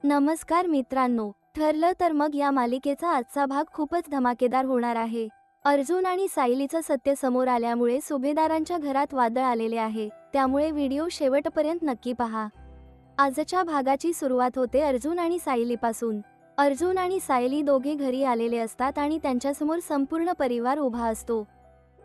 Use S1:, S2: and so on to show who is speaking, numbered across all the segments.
S1: नमस्कार मित्रांनो, ठरलं तर मग या मालिकेचा आजचा भाग खूपच धमाकेदार होणार आहे। अर्जुन आणि सायलीचं सत्य समोर आल्यामुळे सुभेदारांच्या घरात वादळ आलेले आहे, त्यामुळे व्हिडिओ शेवटपर्यंत नक्की पहा। आजच्या भागाची सुरुवात होते अर्जुन आणि सायलीपासून। अर्जुन आणि सायली दोघे घरी आलेले असतात आणि त्यांच्यासमोर संपूर्ण परिवार उभा असतो।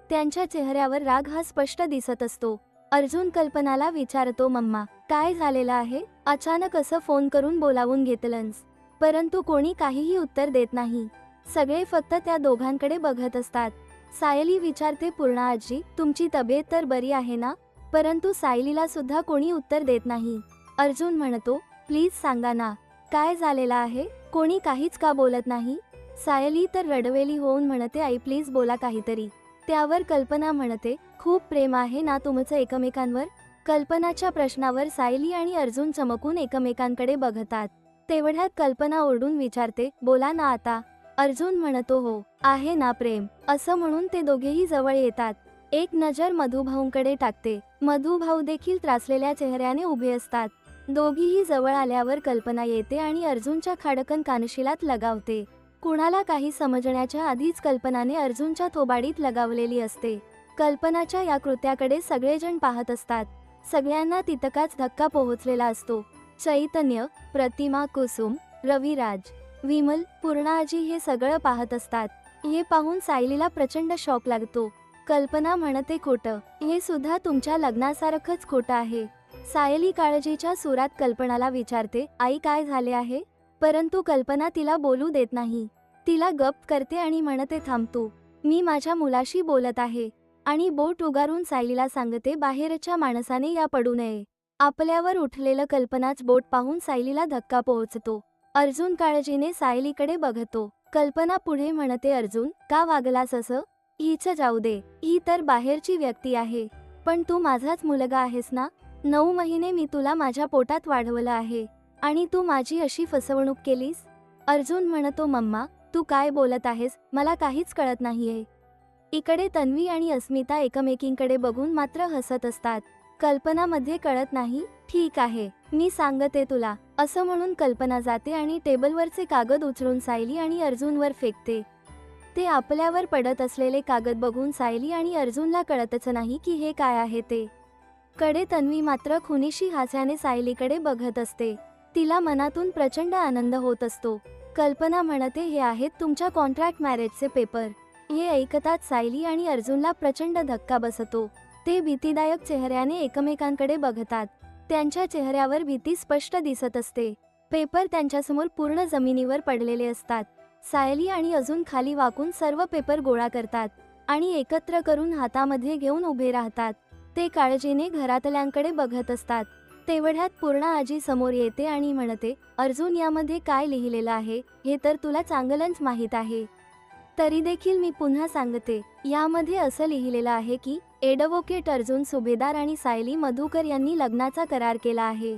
S1: त्यांच्या चेहऱ्यावर राग हा स्पष्ट दिसत असतो। अर्जुन कल्पनाला विचारतो, मम्मा काय झालेलं आहे? अचानक असं फोन करून बोलावून घेतलंस? परंतु कोणी काहीही उत्तर देत नाही। सगळे फक्त त्या दोघांकडे बघत असतात। सायली विचारते, पूर्णा आजी तुमची तब्येत तर बरी आहे ना? परंतु सायलीला सुद्धा कोणी उत्तर देत नाही। अर्जुन म्हणतो, प्लीज सांगा ना, काय झालेलं आहे? कोणी काहीच का बोलत नाही? सायली तर रडवेली होऊन म्हणते, आई प्लीज बोला काहीतरी। त्यावर कल्पना म्हणते, खूप प्रेम आहे ना तुमचं एकमेकांवर? कल्पनाच्या प्रश्नावर सायली आणि अर्जुन चमकून एकमेकांकडे बघतात। तेवढ्यात कल्पना ओरडून विचारते, बोला ना आता। अर्जुन म्हणतो, हो आहे ना प्रेम, असं म्हणून ते दोघेही जवळ येतात। एक नजर मधुभाऊंकडे टाकते। मधुभाऊ देखील त्रासलेल्या चेहऱ्याने उभे असतात। दोघीही जवळ आल्यावर कल्पना येते आणि अर्जुनच्या खाडकन कानशिलात लगावते। कुणाला काही समजण्याच्या आधीच कल्पनाने अर्जुनच्या थोबाडीत लगावलेली असते। कल्पनाच्या या कृत्याकडे सगळेजण पाहत असतात। सगळ्यांना तितकाच धक्का पोहोचलेला असतो। चैतन्य, प्रतिमा, कुसुम, रविराज, विमल, पूर्णा आजी हे सगळं पाहत असतात। हे पाहून सायलीला प्रचंड शॉक लागतो। कल्पना म्हणते, खोटं, हे सुद्धा तुमच्या लग्नासारखंच खोटं आहे। सायली काळजीच्या सुरात कल्पनाला विचारते, आई काय झाले आहे? परंतु कल्पना तिला बोलू देत नाही। तिला गप्प करते आणि म्हणते, थांब तू, मी माझ्या मुलाशी बोलत आहे। आणि बोट उगारून सायलीला सांगते, बाहेरच्या माणसाने या पडू नये। आपल्यावर उठलेलं कल्पनाच बोट पाहून सायलीला धक्का पोहोचतो। अर्जुन काळजीने सायलीकडे बघतो। कल्पना पुढे म्हणते, अर्जुन का वागलास असं? हिचं जाऊ दे, ही तर बाहेरची व्यक्ती आहे, पण तू माझाच मुलगा आहेस ना? 9 महिने मी तुला माझ्या पोटात वाढवलं आहे आणि तू माझी अशी फसवणूक केलीस? अर्जुन म्हणतो, मम्मा तू काय बोलत आहेस? मला काहीच कळत नाहीये। इकडे तन्वी आणि अस्मिता एकमेकींकडे बघून मात्र हसत असतात। कल्पनामध्ये कळत नाही, ठीक आहे मी सांगते तुला, असं म्हणून कल्पना जाते आणि टेबलवरचे कागद उचलून सायली आणि अर्जुनवर फेकते। ते आपल्यावर पडत असलेले कागद बघून सायली आणि अर्जुनला कळतच नाही की हे काय आहे ते। कडे तन्वी मात्र खुनीशी हास्याने सायलीकडे बघत असते। तिला मनातून प्रचंड आनंद होत असतो। कल्पना म्हणते, हे आहेत तुमच्या कॉन्ट्रॅक्ट मॅरेजचे पेपर। हे ऐकताच सायली आणि अर्जुनला प्रचंड धक्का बसतो। ते भीतीदायक चेहऱ्याने एकमेकांकडे बघतात। त्यांच्या चेहऱ्यावर भीती स्पष्ट दिसत असते। पेपर त्यांच्यासमोर पूर्ण जमिनीवर पडलेले असतात। सायली आणि अजून खाली वाकून सर्व पेपर गोळा करतात आणि एकत्र करून हातामध्ये घेऊन उभे राहतात। ते काळजीने घरातल्यांकडे बघत असतात। तेवढ्यात पूर्णा आजी समोर येते आणि म्हणते, अर्जुन यामध्ये काय लिहिलेलं आहे हे तर तुला चांगलंच माहीत आहे, तरी देखील मी पुन्हा सांगते, यामध्ये असं लिहिलेलं आहे की ॲडव्होकेट अर्जुन सुभेदार आणि सायली मधुकर यांनी लग्नाचा करार केला आहे।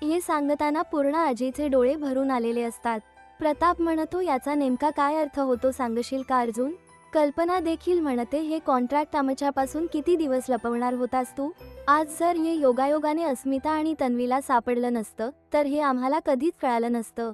S1: हे सांगताना पूर्णा आजीचे डोळे भरून आलेले असतात। प्रताप म्हणतो, याचा नेमका काय अर्थ होतो सांगशील का अर्जुन? कल्पना देखील म्हणते, हे कॉन्ट्रॅक्ट आमच्यापासून किती दिवस लपवणार होतास तू? आज जर हे योगायोगाने अस्मिता आणि तन्वीला सापडलं नसतं तर हे आम्हाला कधीच कळालं नसतं।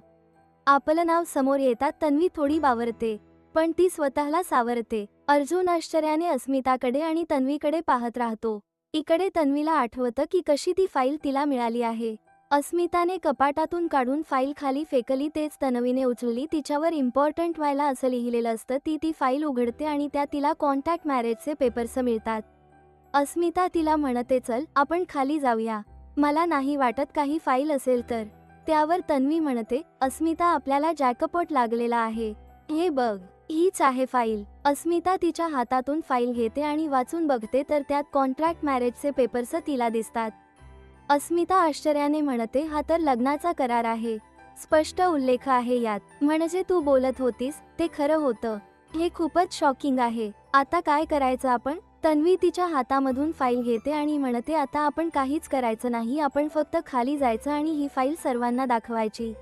S1: आपलं नाव समोर येतात तन्वी थोडी बावरते, पण ती स्वतःला सावरते। अर्जुन आश्चर्याने अस्मिताकडे आणि तन्वीकडे पाहत राहतो। इकडे तन्वीला आठवतं की कशी ती फाईल तिला मिळाली आहे। अस्मिताने कपाटातून काढून फाईल खाली फेकली, तेच तन्वीने उचलली। तिच्यावर इम्पॉर्टंट व्हायला असं लिहिलेलं असतं। ती फाईल उघडते आणि त्या तिला कॉन्टॅक्ट मॅरेजचे पेपर्स मिळतात। अस्मिता तिला म्हणते, चल आपण खाली जाऊया, मला नाही वाटत काही फाईल असेल तर। त्यावर तन्वी म्हणते, अस्मिता आपल्याला जॅकपॉट लागलेला आहे, हे बघ, हीच आहे फाईल। अस्मिता तिच्या हातातून फाईल घेते आणि वाचून बघते तर त्यात कॉन्ट्रॅक्ट मॅरेजचे पेपर्स तिला दिसतात। अस्मिता आश्चर्याने म्हणते, हा तर लग्नाचा करार आहे, स्पष्ट उल्लेख आहे यात, म्हणजे तू बोलत होतीस ते खरं होतं। हे खूपच शॉकिंग आहे, आता काय करायचं आपण? तन्वी तिच्या हातामधून फाईल घेते आणि म्हणते, आता आपण काहीच करायचं नाही, आपण फक्त खाली जायचं आणि ही फाईल सर्वांना दाखवायची।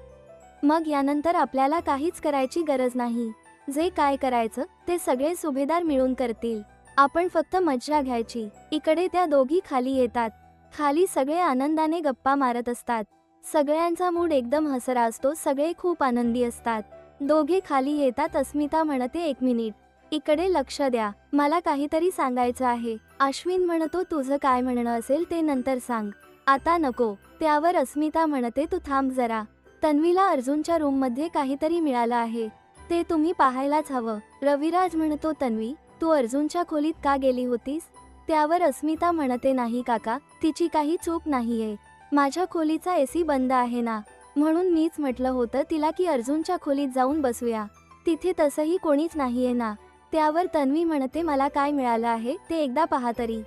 S1: मग यानंतर आपल्याला काहीच करायची गरज नाही। जे काय करायचं ते सगळे सुभेदार मिळून करतील, आपण फक्त मज्जा घ्यायची। इकडे त्या दोघी खाली येतात। खाली सगळे आनंदाने गप्पा मारत असतात। सगळ्यांचा मूड एकदम हसरा असतो, सगळे खूप आनंदी असतात. दोघे खाली येतात. अस्मिता म्हणते, एक मिनिट, इकडे लक्ष द्या, मला काहीतरी सांगायचं आहे. अश्विन म्हणतो, तुझं काय म्हणणं असेल ते नंतर सांग, आता नको. त्यावर अस्मिता म्हणते, तू थांब जरा, तन्वीला अर्जुनच्या रूममध्ये काहीतरी मिळालं आहे, ते तुम्ही पाहायलाच हवं. रविराज म्हणतो, तन्वी, तू अर्जुनच्या खोलीत का गेली होतीस? त्यावर अस्मिता म्हणते, नाही काका, तिची काही चूक नाहीये, माझ्या खोलीचा एसी बंद आहे ना, म्हणून मीच म्हटलं होतं तिला की अर्जुनच्या खोलीत जाऊन बसूया, तिथे तसंही कोणीच नाहीये ना. त्यावर तन्वी म्हणते, मला काय मिळालं आहे ते एकदा पहा तरी.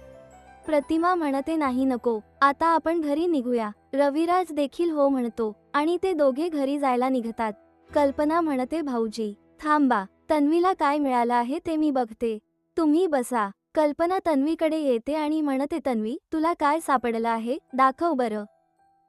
S1: प्रतिमा म्हणते, नाही नको, आता आपण घरी निघूया. रविराज देखील हो म्हणतो आणि ते दोघे घरी जायला निघतात. कल्पना म्हणते, भाऊजी थांबा, तन्वीला काय मिळालं आहे ते मी बघते, तुम्ही बसा. कल्पना तन्वीकडे येते आणि म्हणते, तन्वी, तुला काय सापडलं आहे, दाखव बरं.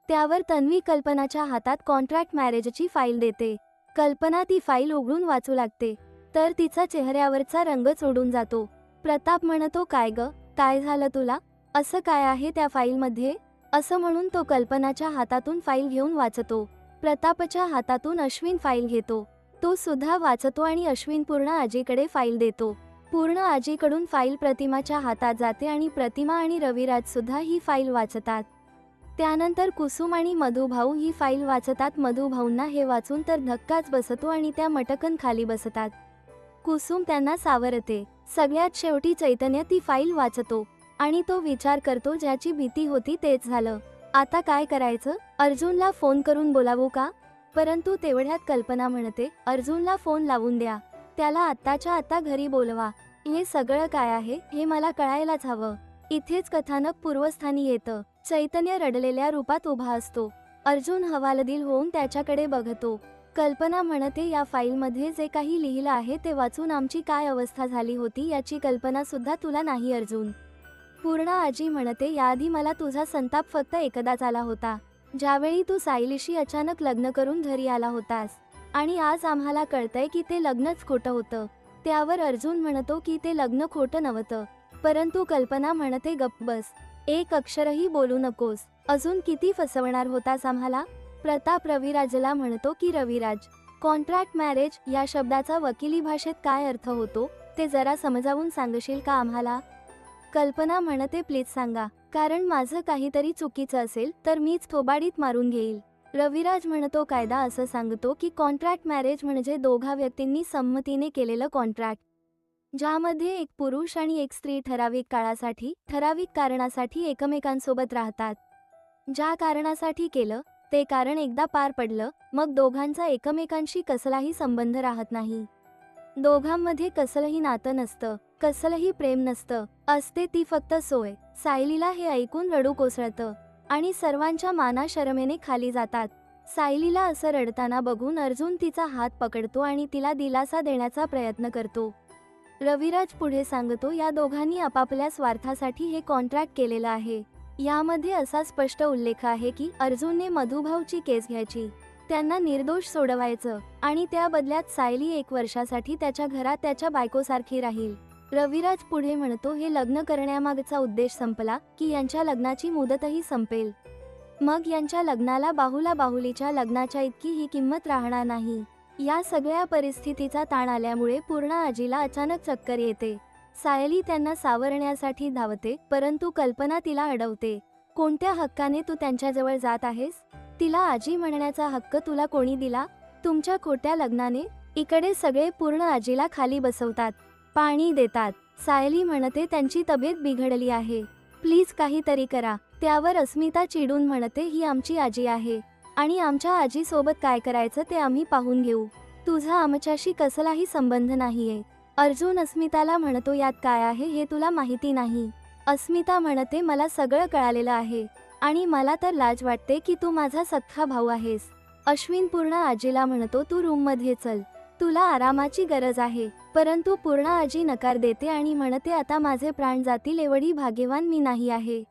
S1: त्यावर तन्वी कल्पनाच्या हातात कॉन्ट्रॅक्ट मॅरेजची फाईल देते. कल्पना ती फाईल उघडून वाचू लागते तर तिचा चेहऱ्यावरचा रंगच उडून जातो. प्रताप म्हणतो, काय ग, काय झालं तुला, असं काय आहे त्या फाईलमध्ये? असं म्हणून तो कल्पनाच्या हातातून फाईल घेऊन वाचतो. प्रतापच्या हातातून अश्विन फाईल घेतो, तो सुद्धा वाचतो आणि अश्विन पूर्ण आजीकडे फाईल देतो. पूर्ण आजीकडून फाईल प्रतिमाच्या हातात जाते आणि प्रतिमा आणि रविराज सुद्धा ही फाईल वाचतात. त्यानंतर कुसुम आणि मधुभाऊ ही फाईल वाचतात. मधुभाऊंना हे वाचून तर धक्काच बसतो आणि त्या मटकन खाली बसतात. कुसुम त्यांना सावरते. सगळ्यात शेवटी चैतन्य ती फाईल वाचतो आणि तो विचार करतो, ज्याची भीती होती तेच झालं, आता काय करायचं, अर्जुनला फोन करून बोलावू का? परंतु तेवढ्यात कल्पना म्हणते, अर्जुनला फोन लावून द्या, त्याला आत्ताच्या आत्ता घरी बोलवा. हे सगळं काय आहे हे मला कळायलाच हवं. इथेच कथानक पूर्वस्थानी येतं. चैतन्य रडलेल्या रूपात उभा असतो. अर्जुन हवालदिल होऊन त्याच्याकडे बघतो. कल्पना म्हणते, या फाईलमध्ये जे काही लिहिलं आहे ते वाचून आमची काय अवस्था झाली होती याची कल्पना सुद्धा तुला नाही अर्जुन. पूर्ण आजी म्हणते, याआधी मला तुझा संताप फक्त एकदाच आला होता, ज्यावेळी तू सायलीशी अचानक लग्न करून घरी आला होतास, आणि आज आम्हाला कळतंय की ते लग्नच खोटं होतं. त्यावर अर्जुन म्हणतो की ते लग्न खोटं नव्हतं. परंतु कल्पना म्हणते, गप्प बस, एक अक्षरही बोलू नकोस, अजून किती फसवणार होतास आम्हाला. प्रताप रविराजला म्हणतो की रविराज, कॉन्ट्रॅक्ट मॅरेज या शब्दाचा वकिली भाषेत काय अर्थ होतो ते जरा समजावून सांगशील का आम्हाला? कल्पना म्हणते, प्लीज सांगा, कारण माझं काहीतरी चुकीचं असेल तर मीच थोबाडीत मारून घेईल. रविराज म्हणतो, कायदा असं सांगतो की कॉन्ट्रॅक्ट मॅरेज म्हणजे दोघा व्यक्तींनी संमतीने केलेलं कॉन्ट्रॅक्ट, ज्यामध्ये एक पुरुष आणि एक स्त्री ठराविक काळासाठी ठराविक कारणासाठी एकमेकांसोबत राहतात. ज्या कारणासाठी केलं ते कारण एकदा पार पडलं मग दोघांचा एकमेकांशी कसलाही संबंध राहत नाही. दोघांमध्ये कसलंही नातं नसतं, कसलंही प्रेम नसतं, असते ती फक्त सोय. सायलीला हे ऐकून रडू कोसळतं आणि सर्वांच्या माना शरमेने खाली जातात. सायलीला असं रडताना बघून अर्जुन तिचा हात पकडतो आणि तिला दिलासा देण्याचा प्रयत्न करतो. रविराज पुढे सांगतो, या दोघांनी आपापल्या स्वार्थासाठी हे कॉन्ट्रॅक्ट केलेलं आहे. यामध्ये असा स्पष्ट उल्लेख आहे की अर्जुनने मधुभाऊची केस घ्यायची, त्यांना निर्दोष सोडवायचं आणि त्या बदल्यात सायली 1 वर्षासाठी त्याच्या घरात त्याच्या बायकोसारखी राहील. रविराज पुढे म्हणतो, हे लग्न करण्यामागचा उद्देश संपला की यांच्या लग्नाची मुदतही संपेल. मग यांच्या लग्नाला बाहुला बाहुलीच्या लग्नाच्या इतकी ही किंमत राहणार नाही. या सगळ्या परिस्थितीचा ताण आल्यामुळे पूर्ण आजीला अचानक चक्कर येते. सायली त्यांना सावरण्यासाठी धावते परंतु कल्पना तिला अडवते. कोणत्या हक्काने तू त्यांच्याजवळ जात आहेस? तिला आजी म्हणण्याचा हक्क तुला कोणी दिला? तुमच्या खोट्या लग्नाने. इकडे सगळे पूर्ण आजीला खाली बसवतात, पाणी देतात. सायली म्हणते, त्यांची तब्येत बिघडली आहे, प्लीज काहीतरी करा. त्यावर अस्मिता चिडून म्हणते, ही आमची आजी आहे आणि आमच्या आजीसोबत काय करायचं ते आम्ही पाहून घेऊ, तुझा आमच्याशी कसलाही संबंध नाहीये. अर्जुन अस्मिताला म्हणतो, यात काय आहे हे तुला माहिती नाही. अस्मिता म्हणते, मला सगळं कळालेलं आहे आणि मला तर लाज वाटते की तू माझा सख्खा भाऊ आहेस. अश्विन पूर्ण आजीला म्हणतो, तू रूममध्ये चल, तुला आरामाची गरज आहे. परंतु पूर्ण आजी नकार देते आणि म्हणते, आता माझे प्राण जातील एवढी भाग्यवान मी नाही आहे.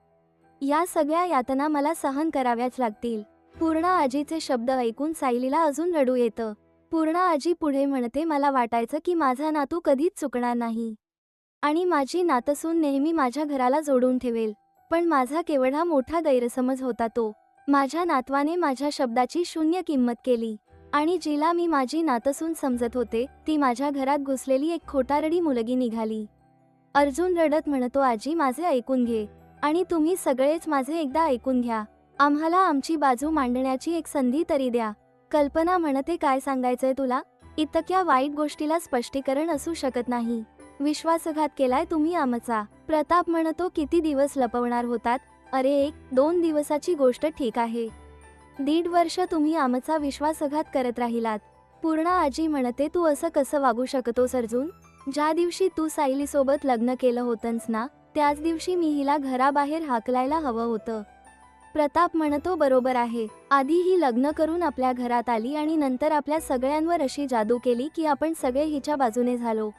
S1: या सगळ्या यातना मला सहन कराव्याच लागतील. पूर्ण आजीचे शब्द ऐकून सायलीला अजून रडू येतं. पूर्ण आजी पुढे म्हणते, मला वाटायचं की माझा नातू कधीच चुकणार नाही आणि माझी नातसून नेहमी माझ्या घराला जोडून ठेवेल, पण माझा केवढा मोठा गैरसमज होता तो. माझ्या नातवाने माझ्या शब्दाची शून्य किंमत केली आणि जिला मी माझी नातसून समजत होते ती माझ्या घरात घुसलेली एक खोटारडी मुलगी निघाली. अर्जुन रडत म्हणतो, आजी माझे ऐकून घे आणि तुम्ही सगळेच माझे एकदा ऐकून घ्या. आम्हाला आमची बाजू मांडण्याची एक संधी तरी द्या. कल्पना म्हणते, काय सांगायचंय तुला? इतक्या वाईट गोष्टीला स्पष्टीकरण असू शकत नाही. विश्वासघात केलाय तुम्ही आमचा. प्रताप म्हणतो, किती दिवस लपवणार होतात? अरे 1-2 दिवसाची गोष्ट ठीक आहे. 1.5 वर्ष तुम्ही आमचा विश्वासघात करत राहिलात. पूर्णा आजी म्हणते, तू असं कसं वागू शकतोस अर्जुन? ज्या दिवशी तू सायलीसोबत लग्न केलं होतंस ना, त्याच दिवशी मी हिला घराबाहेर हाकलायला हवं होतं. प्रताप म्हणतो, बरोबर आहे. आधी ही लग्न करून आपल्या घरात आली आणि नंतर आपल्या सगळ्यांवर अशी जादू केली की आपण सगळे हिच्या बाजूने झालो.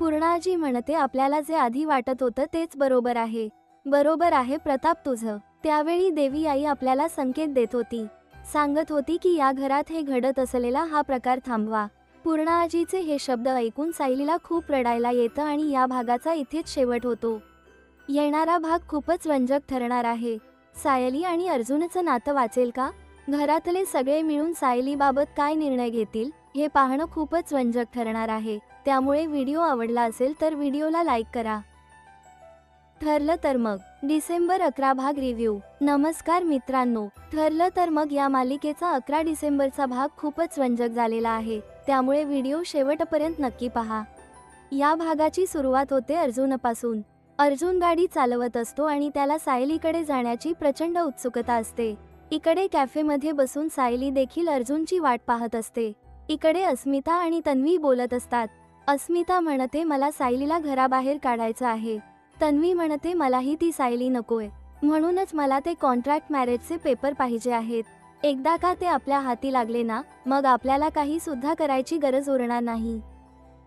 S1: पूर्णाजी म्हणते, आपल्याला जे आधी वाटत होतं तेच बरोबर आहे. बरोबर आहे प्रताप तुझं. त्यावेळी देवी आई आपल्याला संकेत देत होती, सांगत होती की या घरात हे घडत असलेला हा प्रकार थांबवा. पूर्णाजीचे हे शब्द ऐकून सायलीला खूप रडायला येतं आणि या भागाचा इथेच शेवट होतो. येणारा भाग खूपच रंजक ठरणार आहे. सायली आणि अर्जुनचं नातं वाचेल का? घरातले सगळे मिळून सायलीबाबत काय निर्णय घेतील हे पाहणं खूपच रंजक ठरणार आहे. त्यामुळे व्हिडिओ आवडला असेल तर व्हिडिओला लाईक करा. ठरलं तर मग डिसेंबर 11 भाग रिव्ह्यू. नमस्कार मित्रांनो, ठरलं तर मग या मालिकेचा 11 डिसेंबरचा भाग खूपच रंजक झालेला आहे. त्यामुळे व्हिडिओ शेवटपर्यंत नक्की पहा. या भागाची सुरुवात होते अर्जुनपासून. अर्जुन गाडी चालवत असतो आणि त्याला सायलीकडे जाण्याची प्रचंड उत्सुकता असते. इकडे कॅफेमध्ये बसून सायली देखील अर्जुनची वाट पाहत असते. इकडे अस्मिता आणि तन्वी बोलत असतात. अस्मिता म्हणते, मला सायलीला घराबाहेर काढायचं आहे. तन्वी म्हणते, मलाही ती सायली नकोय. म्हणूनच मला ते कॉन्ट्रॅक्ट मॅरेजचे पेपर पाहिजे आहेत. एकदा का ते आपल्या हाती लागले ना, मग आपल्याला काही सुद्धा करायची गरज उरणार नाही.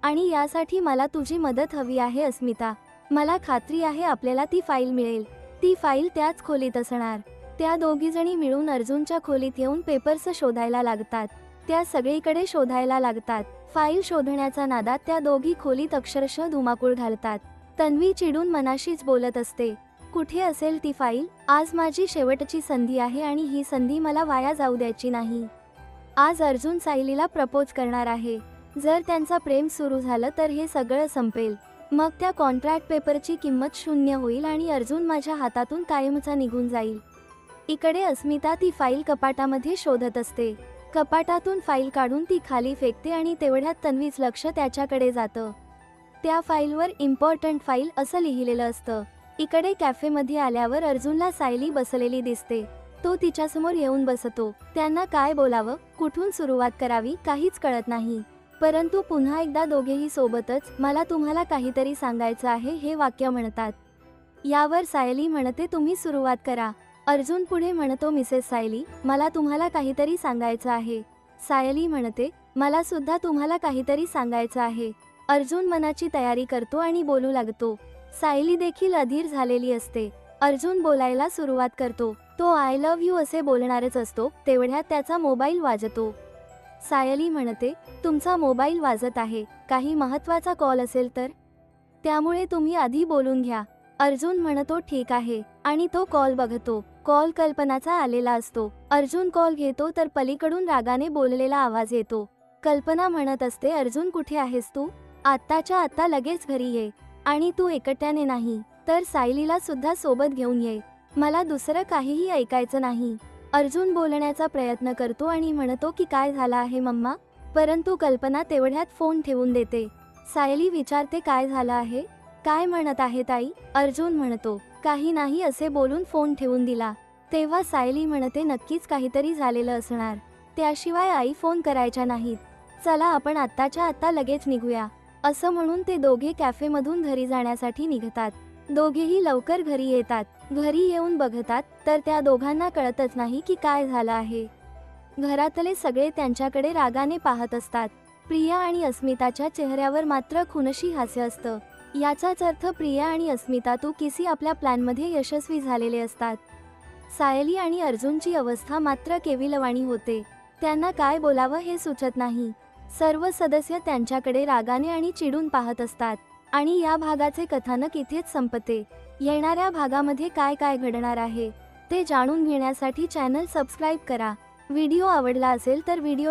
S1: आणि यासाठी मला तुझी मदत हवी आहे अस्मिता. मला खात्री आहे आपल्याला ती फाईल मिळेल. ती फाईल त्याच खोलीत असणार. त्या दोघीजणी मिळून अर्जुनच्या खोलीत येऊन पेपर्स शोधायला लागतात. त्या सगळीकडे शोधायला लागतात. फाईल शोधण्याच्या नादात त्या दोघी खोलीत अक्षरशः धुमाकूळ घालतात. तन्वी चिडून मनाशीच बोलत असते, कुठे असेल ती फाईल? आज माझी शेवटची संधी आहे आणि ही संधी मला वाया जाऊ द्यायची नाही. आज अर्जुन सायलीला प्रपोज करणार आहे. जर त्यांचा प्रेम सुरू झालं तर हे सगळं संपेल. मग त्या कॉन्ट्रॅक्ट पेपरची किंमत शून्य होईल आणि अर्जुन माझ्या हातातून कायमचा निघून जाईल. इकडे अस्मिता ती फाईल कपाटामध्ये शोधत असते. कपाटातून फाईल काढून ती खाली फेकते आणि तेवढ्यात तन्वीच लक्ष त्याच्याकडे जातं. त्या फाईलवर इम्पॉर्टंट फाईल असं लिहिलेलं असतं. इकडे कॅफेमध्ये आल्यावर अर्जुनला सायली बसलेली दिसते. तो तिच्यासमोर येऊन बसतो. त्यांना काय बोलावं, कुठून सुरुवात करावी काहीच कळत नाही. परंतु पुन्हा एकदा दोघेही सोबतच मला तुम्हाला काहीतरी सांगायचं आहे हे वाक्य म्हणतात. यावर सायली म्हणते, तुम्ही सुरुवात करा. अर्जुन पुढे म्हणतो, मिसेस सायली, मला तुम्हाला काहीतरी सांगायचं आहे. सायली म्हणते, मला सुद्धा तुम्हाला काहीतरी सांगायचं आहे. अर्जुन मनाची तयारी करतो आणि बोलू लागतो. सायली देखील अधीर झालेली असते. अर्जुन बोलायला सुरुवात करतो. तो आय लव्ह यू असे बोलणारच असतो. तेवढ्यात त्याचा मोबाईल वाजतो. सायली म्हणते, तुमचा मोबाईल वाजत आहे. काही महत्त्वाचा कॉल असेल तर? त्यामुळे तुम्ही आधी बोलून घ्या. अर्जुन म्हणतो, ठीक आहे. आणि तो कॉल बघतो. कॉल कल्पनाचा आलेला असतो. अर्जुन कॉल घेतो तर पलीकडून रागाने बोललेला आवाज येतो. कल्पना म्हणत असते, अर्जुन कुठे आहेस तू? आत्ताच्या आत्ता लगेच घरी ये. आणि तू एकट्याने नाही तर सायलीला सुद्धा सोबत घेऊन ये. मला दुसरं काहीही ऐकायचं नाही. अर्जुन बोलण्याचा प्रयत्न करतो आणि म्हणतो की काय झालं आहे मम्मा? परंतु कल्पना तेवढ्यात फोन ठेवून देते. सायली विचारते, काय झालं आहे? काय म्हणत आहे ताई? अर्जुन म्हणतो, काही नाही असे बोलून फोन ठेवून दिला. तेव्हा सायली म्हणते, नक्कीच काहीतरी झालेलं असणार. त्याशिवाय आई फोन करायच्या नाहीत. चला आपण आत्ताच्या आत्ता लगेच निघूया. असं म्हणून ते दोघे कॅफेमधून घरी जाण्यासाठी निघतात. दोघेही लवकर घरी येतात. घरी येऊन बघतात तर त्या दोघांना कळतच नाही की काय झालं आहे. घरातले सगळे त्यांच्याकडे रागाने पाहत असतात. प्रिया आणि अस्मिताच्या चेहऱ्यावर मात्र खुनशी हास्य असतं. याचाच अर्थ प्रिया आणि अस्मिता तू किसी आपल्या प्लॅनमध्ये यशस्वी झालेले असतात. सायली आणि अर्जुनची अवस्था मात्र केविलवाणी होते. त्यांना काय बोलावं हे सुचत नाही. सर्व सदस्य त्यांच्याकडे रागाने आणि चिडून पाहत असतात. आणि या भागाचे कथानक इथेच संपते. येणाऱ्या भागामध्ये काय काय घडणार आहे ते जाणून घेण्यासाठी चॅनल सबस्क्राईब करा. व्हिडिओ आवडला असेल तर व्हिडिओ